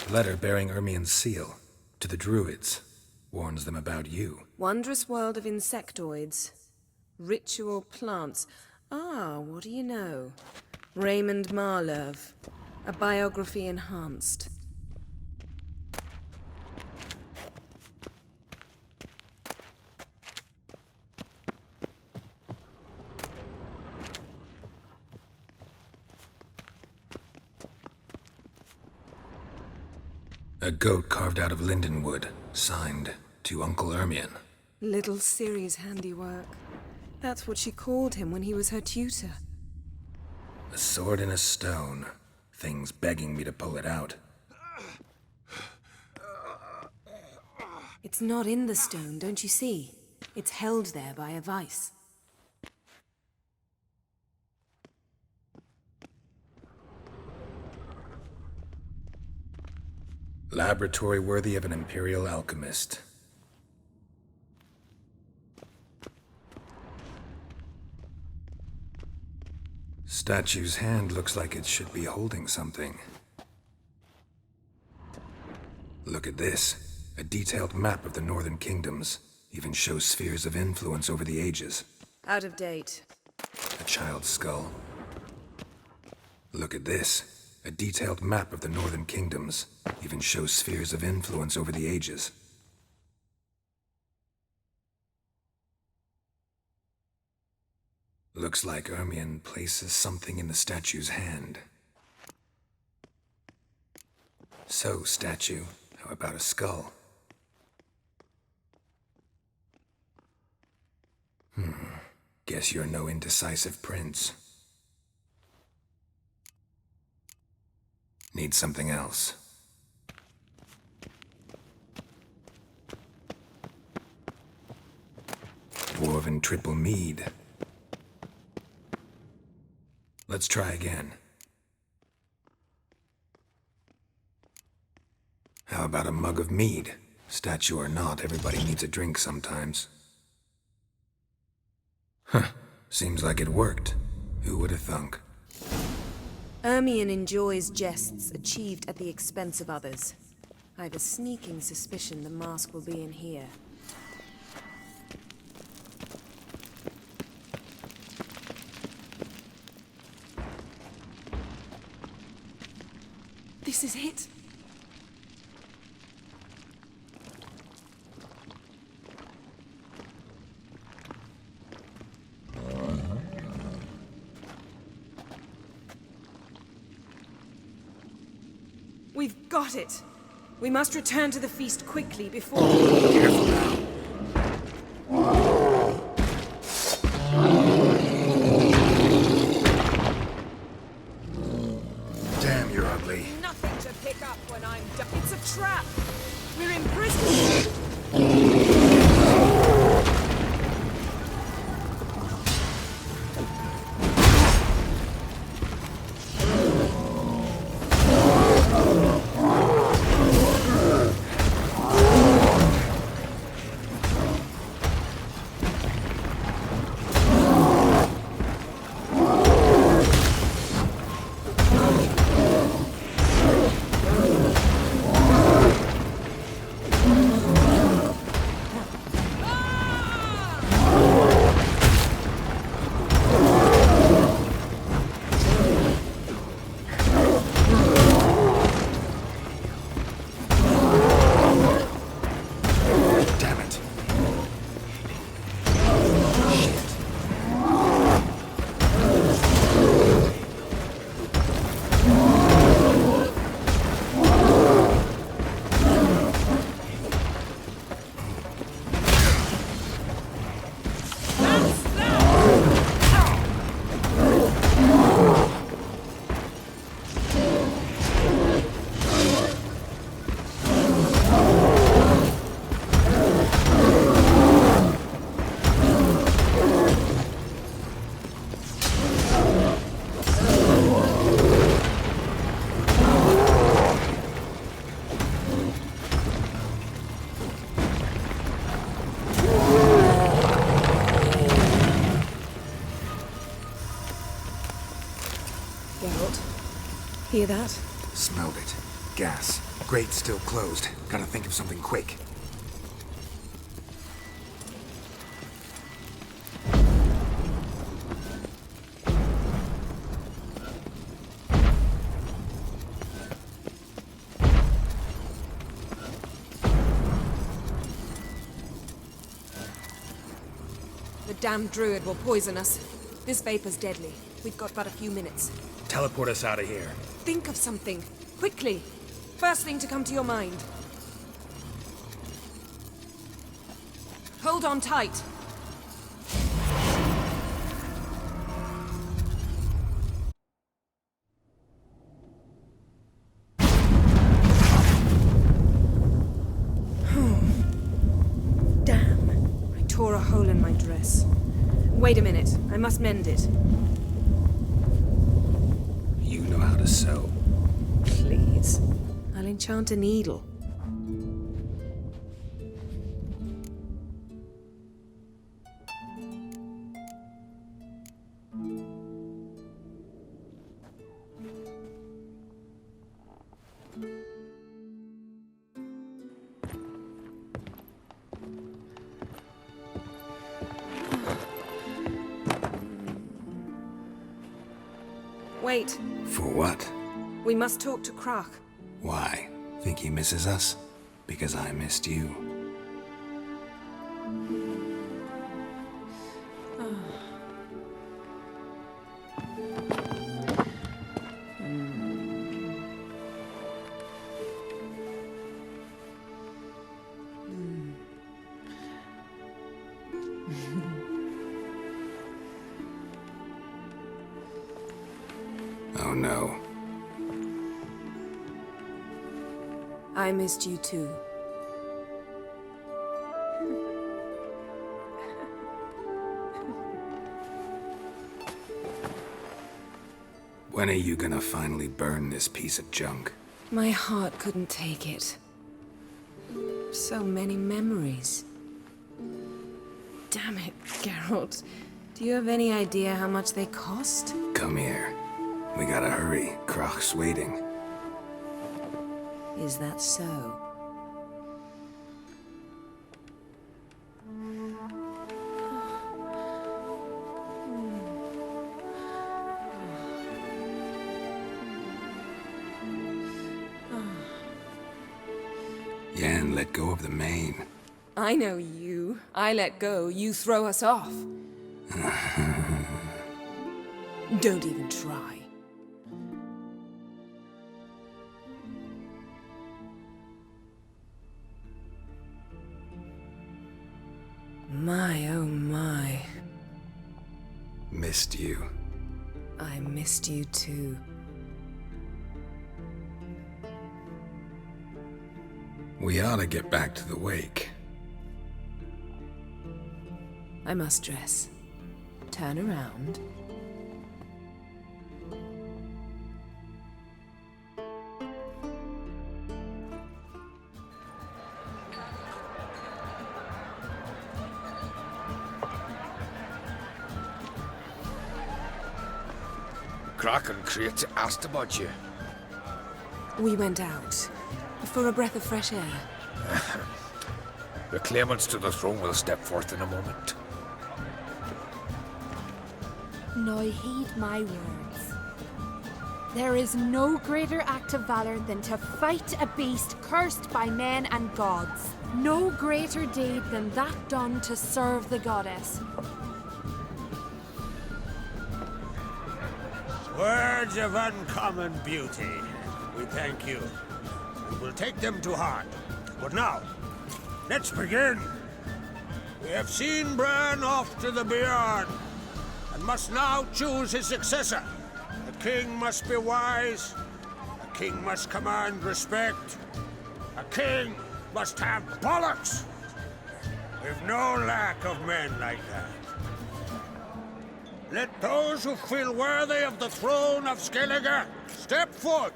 Letter bearing Ermien's seal to the Druids. Warns them about you. Wondrous world of insectoids. Ritual plants. Ah, what do you know? Raymond Marlove. A biography enhanced. A goat carved out of lindenwood, signed to Uncle Ermien. Little Ciri's handiwork. That's what she called him when he was her tutor. A sword in a stone. Things begging me to pull it out. It's not in the stone, don't you see? It's held there by a vice. Laboratory worthy of an imperial alchemist. Statue's hand looks like it should be holding something. Look at this. A detailed map of the northern kingdoms. Even shows spheres of influence over the ages. Out of date. A child's skull. Look at this. A detailed map of the northern kingdoms. Even shows spheres of influence over the ages. Looks like Ermien places something in the statue's hand. So, statue, how about a skull? Guess you're no indecisive prince. Need something else. Dwarven triple mead. Let's try again. How about a mug of mead? Statue or not, everybody needs a drink sometimes. Huh. Seems like it worked. Who would have thunk? Ermien enjoys jests achieved at the expense of others. I have a sneaking suspicion the mask will be in here. This is it. We've got it. We must return to the feast quickly before... Careful now. Damn, you're ugly. Nothing to pick up when I'm done. It's a trap. We're imprisoned. Hear that? Smelled it. Gas. Grate still closed. Gotta think of something quick. The damned druid will poison us. This vapor's deadly. We've got but a few minutes. Teleport us out of here. Think of something. Quickly. First thing to come to your mind. Hold on tight. Damn. I tore a hole in my dress. Wait a minute. I must mend it. You know how to sew. Please. I'll enchant a needle. Wait. For what? We must talk to Krach. Why? Think he misses us? Because I missed you. Oh no. I missed you too. When are you gonna finally burn this piece of junk? My heart couldn't take it. So many memories. Damn it, Geralt. Do you have any idea how much they cost? Come here. We gotta hurry. Krach's waiting. Is that so? Yen let go of the mane. I know you. I let go, you throw us off. Don't even try. My, oh my. Missed you. I missed you too. We ought to get back to the wake. I must dress. Turn around. Krach and Crate asked about you. We went out for a breath of fresh air. The claimants to the throne will step forth in a moment. Now heed my words. There is no greater act of valor than to fight a beast cursed by men and gods. No greater deed than that done to serve the goddess. Words of uncommon beauty. We thank you. And we'll take them to heart. But now, let's begin. We have seen Bran off to the Beyond, and must now choose his successor. A king must be wise. A king must command respect. A king must have bollocks. We've no lack of men like that. Let those who feel worthy of the throne of Skellige step forth.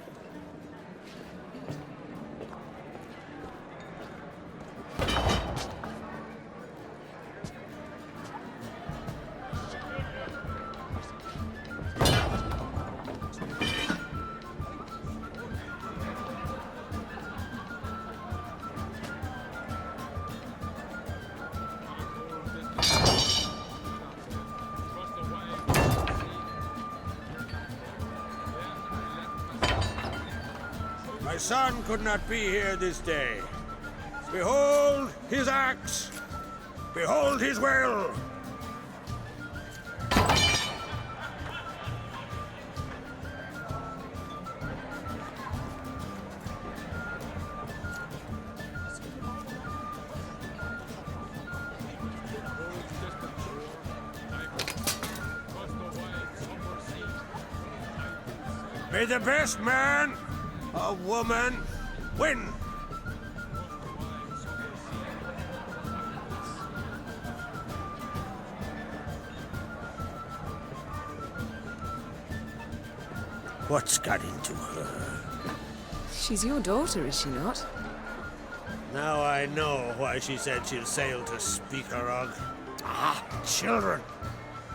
My son could not be here this day. Behold his axe! Behold his will! May the best man or woman win! What's got into her? She's your daughter, is she not? Now I know why she said she'll sail to Speakerog. Ah, children!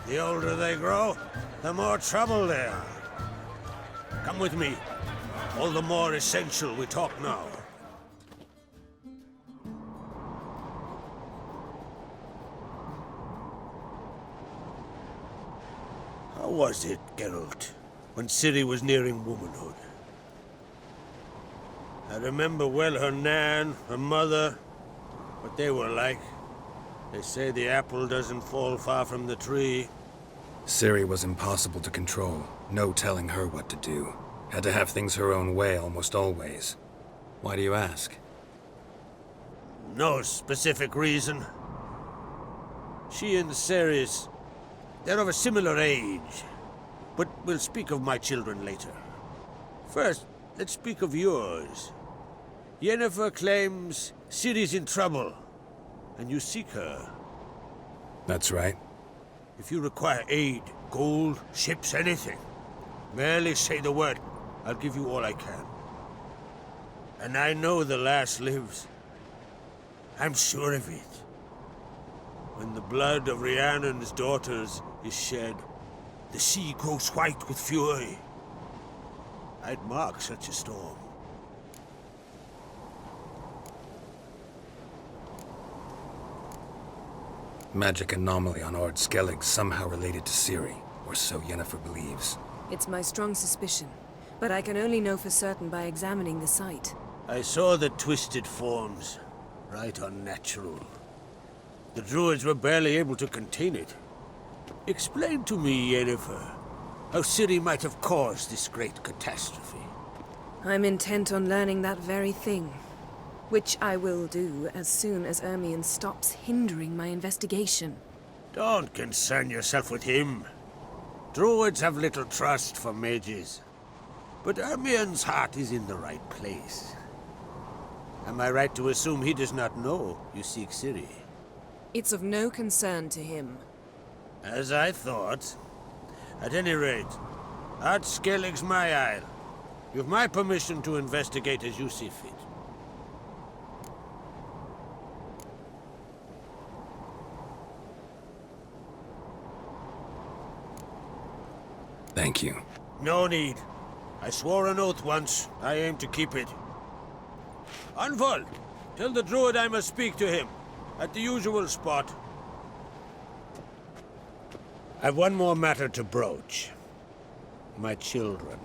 The older they grow, the more trouble they are. Come with me. All the more essential we talk now. How was it, Geralt, when Ciri was nearing womanhood? I remember well her nan, her mother, what they were like. They say the apple doesn't fall far from the tree. Ciri was impossible to control. No telling her what to do. Had to have things her own way almost always. Why do you ask? No specific reason. She and Ceres, they're of a similar age. But we'll speak of my children later. First, let's speak of yours. Yennefer claims Ciri's in trouble, and you seek her. That's right. If you require aid, gold, ships, anything, merely say the word. I'll give you all I can. And I know the lass lives. I'm sure of it. When the blood of Rhiannon's daughters is shed, the sea grows white with fury. I'd mark such a storm. Magic anomaly on Ord Skellig somehow related to Ciri, or so Yennefer believes. It's my strong suspicion, but I can only know for certain by examining the site. I saw the twisted forms. Right unnatural. The druids were barely able to contain it. Explain to me, Yennefer, how Ciri might have caused this great catastrophe. I'm intent on learning that very thing, which I will do as soon as Ermion stops hindering my investigation. Don't concern yourself with him. Druids have little trust for mages. But Ermion's heart is in the right place. Am I right to assume he does not know you seek Ciri? It's of no concern to him. As I thought. At any rate, Ord Skellig's my isle. You've my permission to investigate as you see fit. Thank you. No need. I swore an oath once. I aim to keep it. Unfold. Tell the druid I must speak to him. At the usual spot. I've one more matter to broach. My children.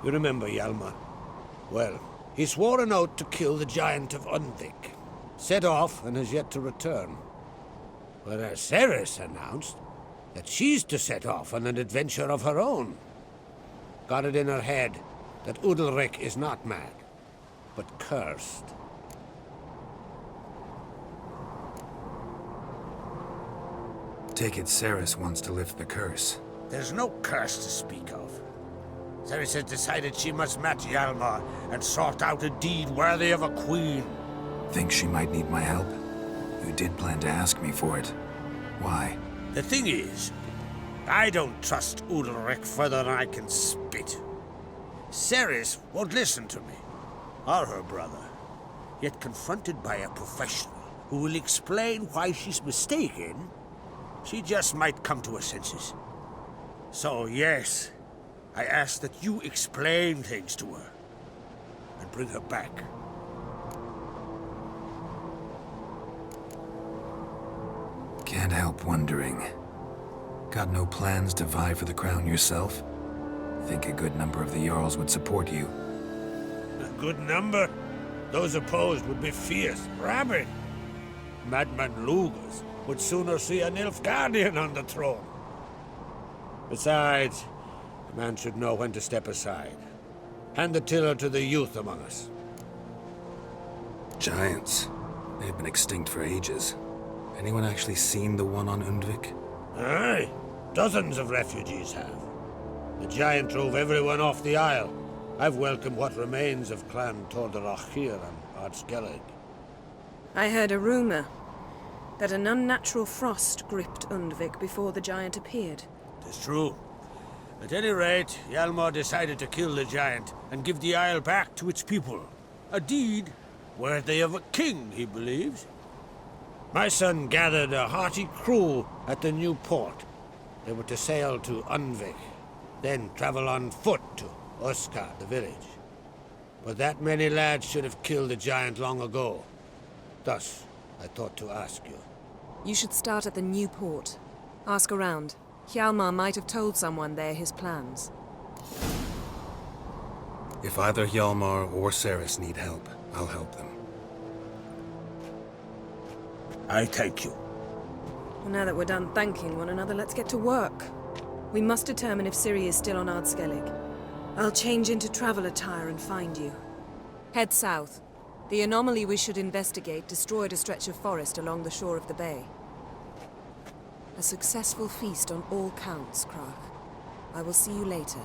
You remember Hjalmar? Well, he swore an oath to kill the giant of Undvik. Set off and has yet to return. Whereas Ceres announced that she's to set off on an adventure of her own. Got it in her head that Udalric is not mad, but cursed. Take it Ceres wants to lift the curse. There's no curse to speak of. Ceres has decided she must match Hjalmar and sort out a deed worthy of a queen. Think she might need my help? You did plan to ask me for it. Why? The thing is, I don't trust Udalric further than I can spit. Ceres won't listen to me, or her brother. Yet confronted by a professional who will explain why she's mistaken, she just might come to her senses. So yes, I ask that you explain things to her and bring her back. Can't help wondering. Got no plans to vie for the crown yourself? Think a good number of the Jarls would support you. good number. Those opposed would be fierce, rabid. Madman Lugas would sooner see an Nilfgaardian on the throne. Besides, a man should know when to step aside. Hand the tiller to the youth among us. Giants. They've been extinct for ages. Anyone actually seen the one on Undvik? Aye. Dozens of refugees have. The giant drove everyone off the isle. I've welcomed what remains of Clan Tordarachir and Upscaling. I heard a rumor that an unnatural frost gripped Undvik before the giant appeared. It's true. At any rate, Hjalmar decided to kill the giant and give the isle back to its people. A deed worthy of a king, he believes. My son gathered a hearty crew at the new port. They were to sail to Undvik, then travel on foot to Oskar, the village. But that many lads should have killed the giant long ago. Thus, I thought to ask you. You should start at the new port. Ask around. Hjalmar might have told someone there his plans. If either Hjalmar or Ceres need help, I'll help them. I thank you. Well, now that we're done thanking one another, let's get to work. We must determine if Ciri is still on Ardskellig. I'll change into travel attire and find you. Head south. The anomaly we should investigate destroyed a stretch of forest along the shore of the bay. A successful feast on all counts, Krach. I will see you later.